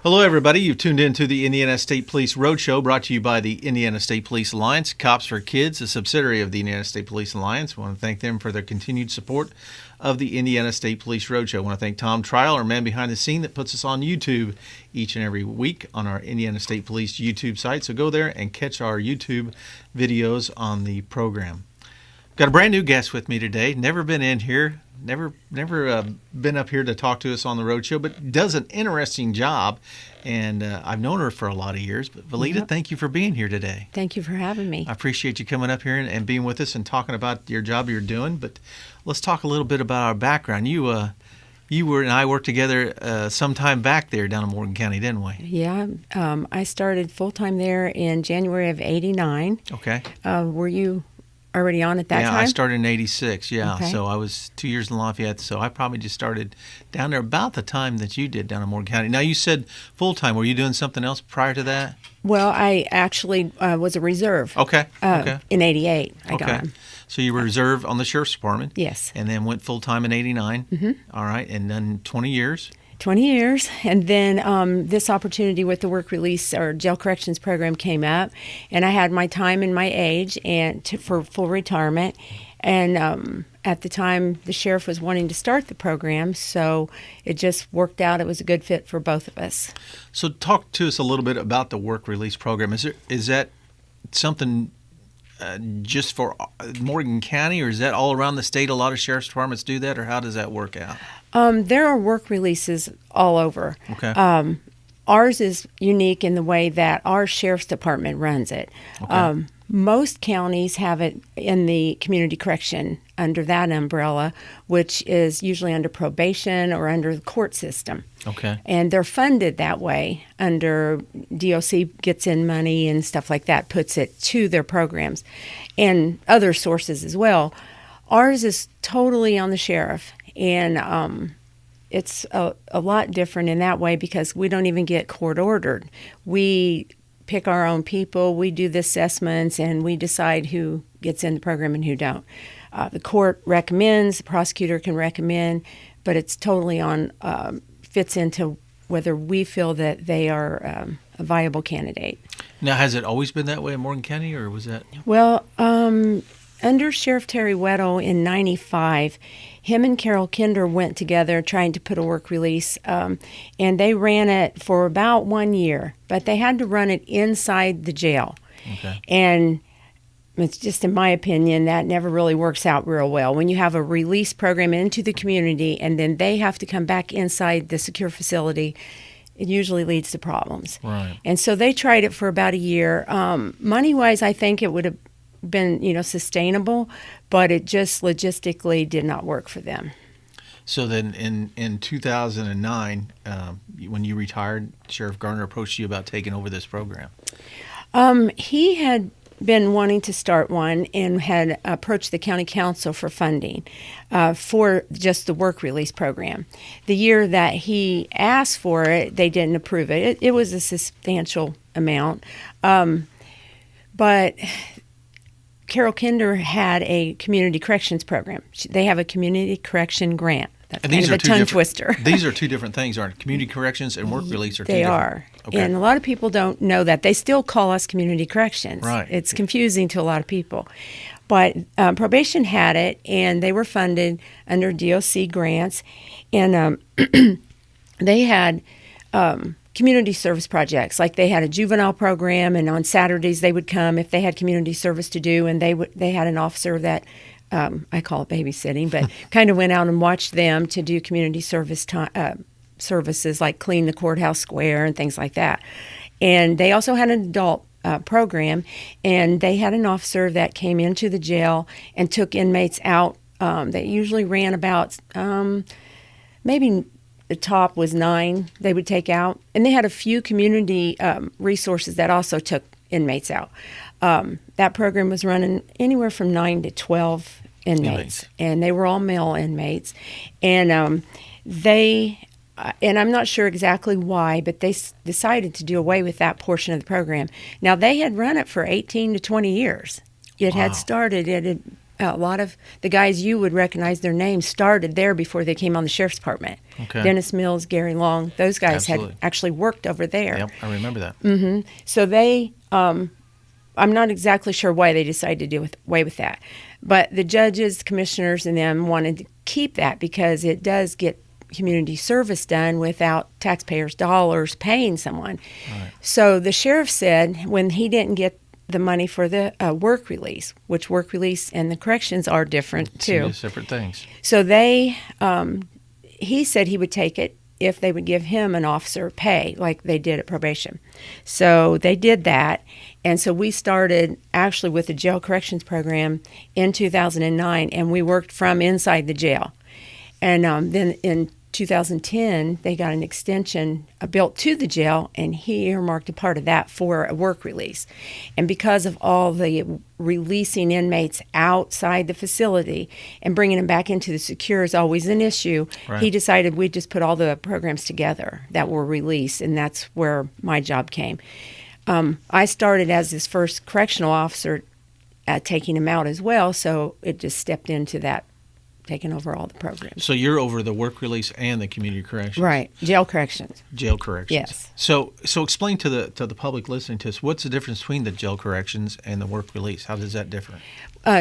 Hello, everybody. You've tuned in to the Indiana State Police Roadshow, brought to you by the Indiana State Police Alliance, Cops for Kids, a subsidiary of the Indiana State Police Alliance. I want to thank them for their continued support of the Indiana State Police Roadshow. I want to thank Tom Trial, our man behind the scene that puts us on YouTube each and every week on our Indiana State Police YouTube site. So go there and catch our YouTube videos on the program. Got a brand new guest with me today. Never been in here. Never been up here to talk to us on the roadshow, but does an interesting job. And I've known her for a lot of years. But Valita, Thank you for being here today. Thank you for having me. I appreciate you coming up here and being with us and talking about your job you're doing. But let's talk a little bit about our background. You and I worked together some time back there down in Morgan County, didn't we? Yeah, I started full-time there in January of '89. Okay. Were you already on at that time? Yeah, I started in '86, Okay. So I was 2 years in Lafayette, so I probably just started down there about the time that you did down in Morgan County. Now, you said full-time. Were you doing something else prior to that? Well, I actually was a reserve. Okay. In '88, I got him. So you were reserve on the Sheriff's Department? Yes. And then went full-time in '89? Mm-hmm. All right, and then 20 years? 20 years, and then this opportunity with the work release or jail corrections program came up, and I had my time and my age and for full retirement. And at the time, the sheriff was wanting to start the program, so it just worked out. It was a good fit for both of us. So talk to us a little bit about the work release program. Is that something just for Morgan County, or is that all around the state? A lot of sheriff's departments do that, or how does that work out? There are work releases all over. Okay. Ours is unique in the way that our sheriff's department runs it. Okay. Most counties have it in the community correction under that umbrella, which is usually under probation or under the court system. Okay. And they're funded that way under DOC gets in money and stuff like that, puts it to their programs and other sources as well. Ours is totally on the sheriff, and it's a lot different in that way because we don't even get court ordered. We pick our own people, we do the assessments, and we decide who gets in the program and who don't. The court recommends, the prosecutor can recommend, but it's totally fits into whether we feel that they are a viable candidate. Now, has it always been that way in Morgan County, or was that? Well, under Sheriff Terry Weddle in '95, him and Carol Kinder went together trying to put a work release, and they ran it for about 1 year, but they had to run it inside the jail. Okay. And it's just, in my opinion, that never really works out real well. When you have a release program into the community and then they have to come back inside the secure facility, it usually leads to problems. Right. And so they tried it for about a year. Money-wise, I think it would have been, sustainable, but it just logistically did not work for them. So then in 2009, when you retired, Sheriff Garner approached you about taking over this program. He had been wanting to start one and had approached the county council for funding for just the work release program. The year that he asked for it, they didn't approve it. It was a substantial amount. But Carol Kinder had a community corrections program. They have a community correction grant. That's kind of a tongue twister. These are two different things, aren't it? Community corrections and work release are two different. They are. Okay. And a lot of people don't know that. They still call us community corrections. Right. It's confusing to a lot of people. But probation had it, and they were funded under DOC grants. And they had community service projects. Like they had a juvenile program, and on Saturdays they would come if they had community service to do, and they had an officer that I call it babysitting, but kind of went out and watched them to do community service services like clean the courthouse square and things like that. And they also had an adult program, and they had an officer that came into the jail and took inmates out. They usually ran about maybe the top was 9 they would take out. And they had a few community resources that also took inmates out. That program was running anywhere from 9 to 12 inmates. And they were all male inmates. And and I'm not sure exactly why, but they decided to do away with that portion of the program. Now, they had run it for 18 to 20 years. It had started, it had a lot of the guys you would recognize their names started there before they came on the sheriff's department. Okay. Dennis Mills, Gary Long, those guys Absolutely. had actually worked over there. Yep, I remember that. So they, I'm not exactly sure why they decided to do away with that. But the judges, commissioners, and them wanted to keep that because it does get community service done without taxpayers' dollars paying someone. Right. So the sheriff said when he didn't get the money for the work release, which work release and the corrections are different too. Two separate things. So they, he said he would take it if they would give him an officer pay like they did at probation. So they did that. And so we started actually with the jail corrections program in 2009, and we worked from inside the jail. And then in 2010, they got an extension built to the jail, and he earmarked a part of that for a work release. And because of all the releasing inmates outside the facility and bringing them back into the secure is always an issue, Right. he decided we'd just put all the programs together that were released, and that's where my job came. I started as his first correctional officer taking him out as well, so it just stepped into that, taking over all the programs. So you're over the work release and the community corrections. Right, jail corrections. Jail corrections. Yes. So explain to the public listening to us, what's the difference between the jail corrections and the work release? How does that differ?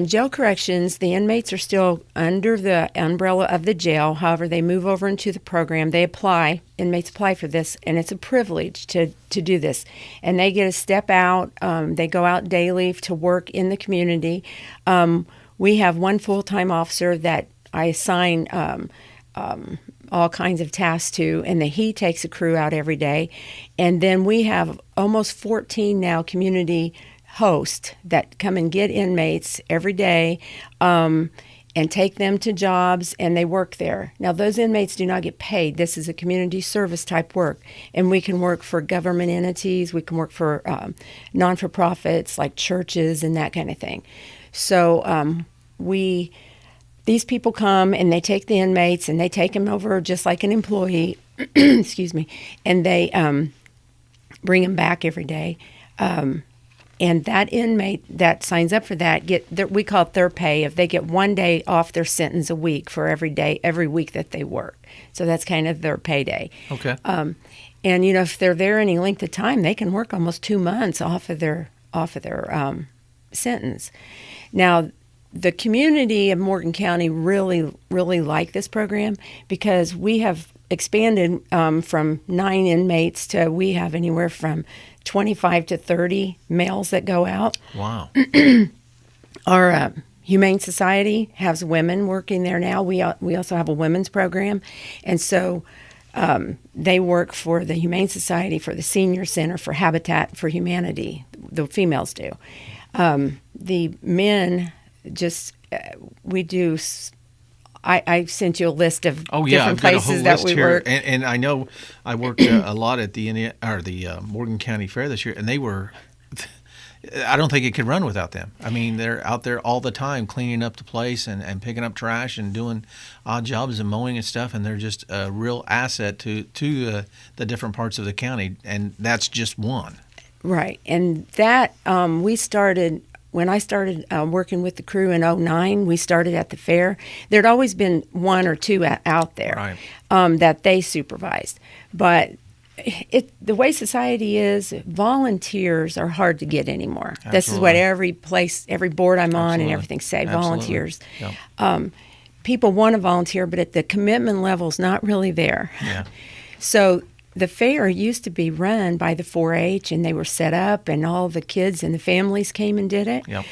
Jail corrections, the inmates are still under the umbrella of the jail. However, they move over into the program. They apply, inmates apply for this, and it's a privilege to do this. And they get a step out. They go out daily to work in the community. We have one full-time officer that I assign all kinds of tasks to, and he takes a crew out every day. And then we have almost 14 now community hosts that come and get inmates every day and take them to jobs, and they work there. Now, those inmates do not get paid. This is a community service type work, and we can work for government entities. We can work for non-for-profits like churches and that kind of thing. So these people come and they take the inmates and they take them over just like an employee, excuse me, and they bring them back every day. And that inmate that signs up for that we call it their pay. If they get 1 day off their sentence a week for every week that they work, so that's kind of their payday. Okay. And if they're there any length of time, they can work almost 2 months off of their sentence. Now, the community of Morgan County really, really like this program because we have expanded from 9 inmates to we have anywhere from 25 to 30 males that go out. Wow. Our Humane Society has women working there now. We also have a women's program. And so they work for the Humane Society, for the Senior Center, for Habitat for Humanity. The females do. The men we do. I sent you a list of different places that we work. And I know I worked a lot at the Morgan County Fair this year, and they were. I don't think it could run without them. I mean, they're out there all the time cleaning up the place and picking up trash and doing odd jobs and mowing and stuff, and they're just a real asset to the different parts of the county, and that's just one. Right, and that we started. When I started working with the crew in 2009, we started at the fair. There'd always been 1 or 2 out there Right. that they supervised. But the way society is, volunteers are hard to get anymore. Absolutely. This is what every board I'm on Absolutely. and everything say, Absolutely. volunteers. Yep. People want to volunteer, but the commitment level's not really there. Yeah. So the fair used to be run by the 4-H, and they were set up, and all the kids and the families came and did it. Yep.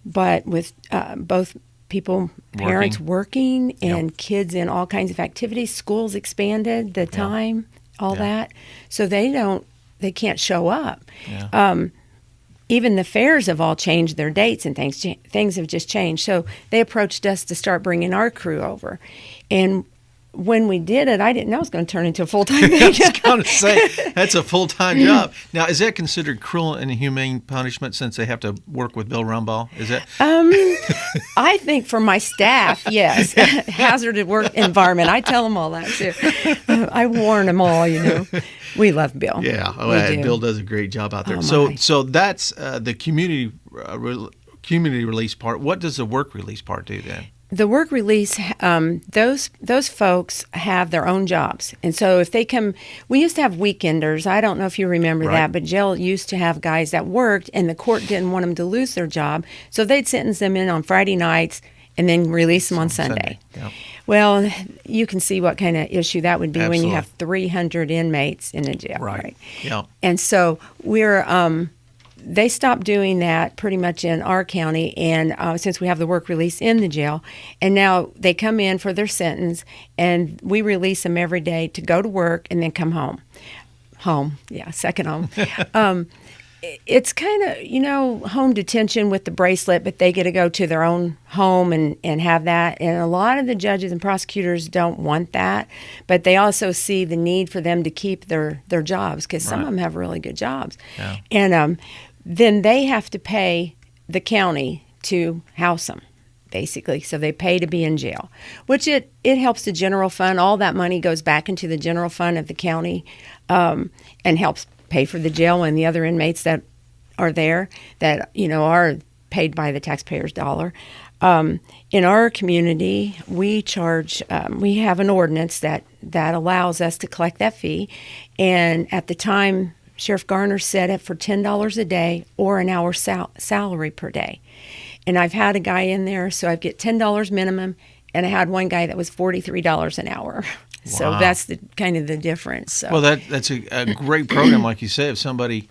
But with both parents working and kids in all kinds of activities, schools expanded the time, that. So they can't show up. Yeah. Even the fairs have all changed their dates and things. Things have just changed. So they approached us to start bringing our crew over. And when we did it, I didn't know it was going to turn into a full-time thing. I was going to say, that's a full-time job. Now, is that considered cruel and inhumane punishment since they have to work with Bill Rumbaugh? Is that? I think for my staff, yes. Hazardous work environment. I tell them all that, too. I warn them all, We love Bill. Yeah. We do. Bill does a great job out there. Oh, my. So that's the community community release part. What does the work release part do then? The work release, those folks have their own jobs. And so if they come, we used to have weekenders. I don't know if you remember Right. that, but jail used to have guys that worked, and the court didn't want them to lose their job. So they'd sentence them in on Friday nights and then release them on Sunday. Yeah. Well, you can see what kind of issue that would be when Absolutely. you have 300 inmates in a jail. Right. Yeah. And so they stopped doing that pretty much in our county, and since we have the work release in the jail, and now they come in for their sentence, and we release them every day to go to work and then come home. Second home. It's kind of, home detention with the bracelet, but they get to go to their own home and have that. And a lot of the judges and prosecutors don't want that, but they also see the need for them to keep their jobs, because some Right. of them have really good jobs. Yeah. And then they have to pay the county to house them, basically. So they pay to be in jail, which it helps the general fund. All that money goes back into the general fund of the county, and helps pay for the jail and the other inmates that are there that, are paid by the taxpayer's dollar. In our community, we charge, we have an ordinance that allows us to collect that fee. And at the time, Sheriff Garner set it for $10 a day or an hour salary per day. And I've had a guy in there, so I get $10 minimum, and I had one guy that was $43 an hour. So Wow. that's the kind of the difference. So. Well, that's a great program, like you say. If somebody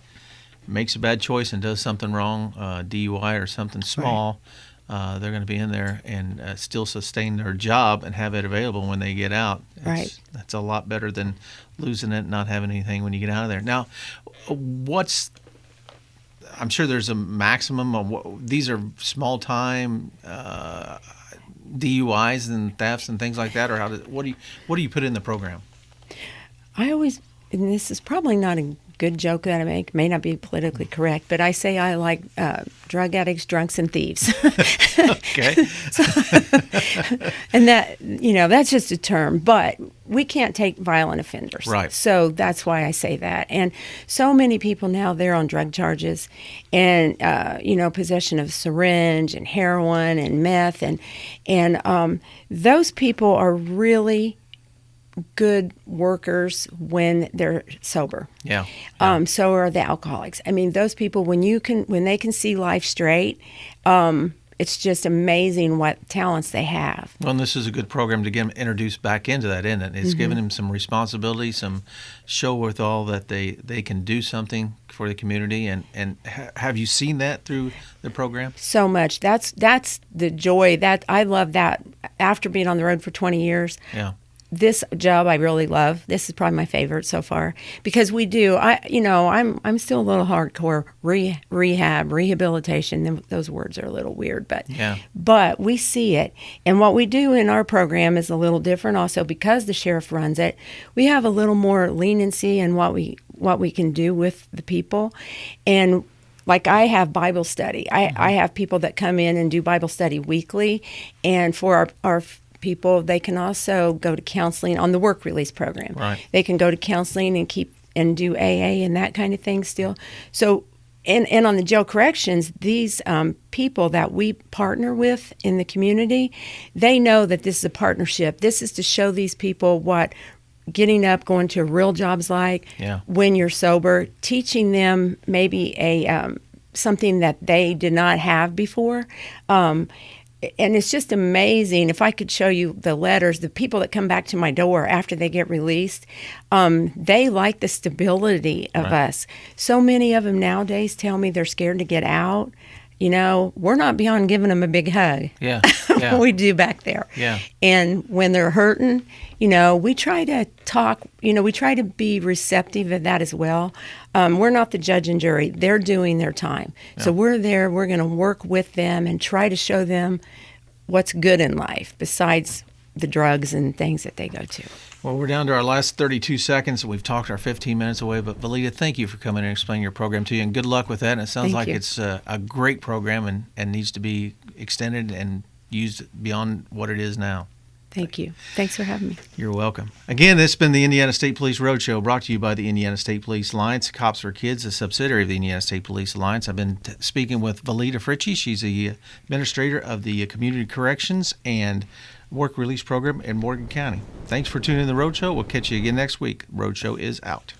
makes a bad choice and does something wrong, DUI or something small, they're going to be in there and still sustain their job and have it available when they get out. Right. That's a lot better than losing it and not having anything when you get out of there. Now, I'm sure there's a maximum of these are small time DUIs and thefts and things like that, or what do you put in the program? I always, and this is probably not a good joke that I make, may not be politically correct, but I say I like drug addicts, drunks, and thieves. Okay. And that, that's just a term, but we can't take violent offenders. Right. So that's why I say that. And so many people now, they're on drug charges and, possession of syringe and heroin and meth. And those people are really good workers when they're sober. Yeah. So are the alcoholics. I mean, those people, when they can see life straight, it's just amazing what talents they have. Well, and this is a good program to get them introduced back into that, isn't it? It's giving them some responsibility, some show withal that they can do something for the community. And have you seen that through the program? So much. That's the joy. That I love that. After being on the road for 20 years, Yeah. this job I really love. This is probably my favorite so far because we do. I'm still a little hardcore rehabilitation. Those words are a little weird, but we see it. And what we do in our program is a little different. Also, because the sheriff runs it, we have a little more leniency in what we can do with the people, and. Like I have Bible study. I have people that come in and do Bible study weekly, and for our people, they can also go to counseling on the work release program. Right. They can go to counseling and do AA and that kind of thing still. So, and on the jail corrections, these people that we partner with in the community, they know that this is a partnership. This is to show these people what getting up, going to a real job's like when you're sober, teaching them maybe something that they did not have before. And it's just amazing. If I could show you the letters, the people that come back to my door after they get released, they like the stability of us. So many of them nowadays tell me they're scared to get out. We're not beyond giving them a big hug. Yeah. We do back there. Yeah. And when they're hurting, we try to talk, we try to be receptive of that as well. We're not the judge and jury. They're doing their time. Yeah. So we're there. We're going to work with them and try to show them what's good in life besides the drugs and things that they go to. Well, we're down to our last 32 seconds. We've talked our 15 minutes away, but Valita, thank you for coming and explaining your program to you, and good luck with that. And it sounds like it's a great program and needs to be extended and used beyond what it is now. Thank you. Thanks for having me. You're welcome. Again, this has been the Indiana State Police Roadshow, brought to you by the Indiana State Police Alliance. Cops for Kids, a subsidiary of the Indiana State Police Alliance. I've been speaking with Valita Fritchie. She's the administrator of the Community Corrections and Work Release Program in Morgan County. Thanks for tuning in to the Roadshow. We'll catch you again next week. Roadshow is out.